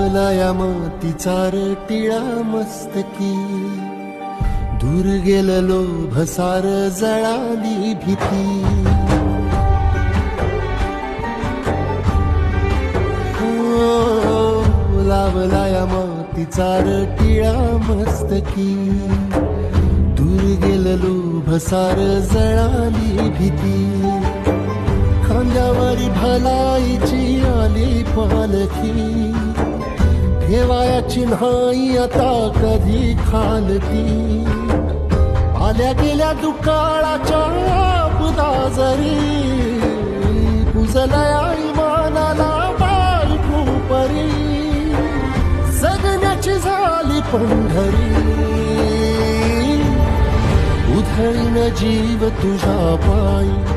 लावला या मातीचा टिळा मस्तकी, दूर गेलं लोभ सार जळाली भीती. लावला या मातीचा टिळा मस्तकी, दूर गेलं लोभ सार जळाली भीती. खांद्यावरी भलाईची आली पालखी, ठेवायाची नाही आता कधी खालती. आल्या गेल्या दुकाळाच्या बुदाजरी, पुजलया इमानाला बायको परी. जगण्याची झाली पंढरी, उधळीन जीव तुझ्या पायी.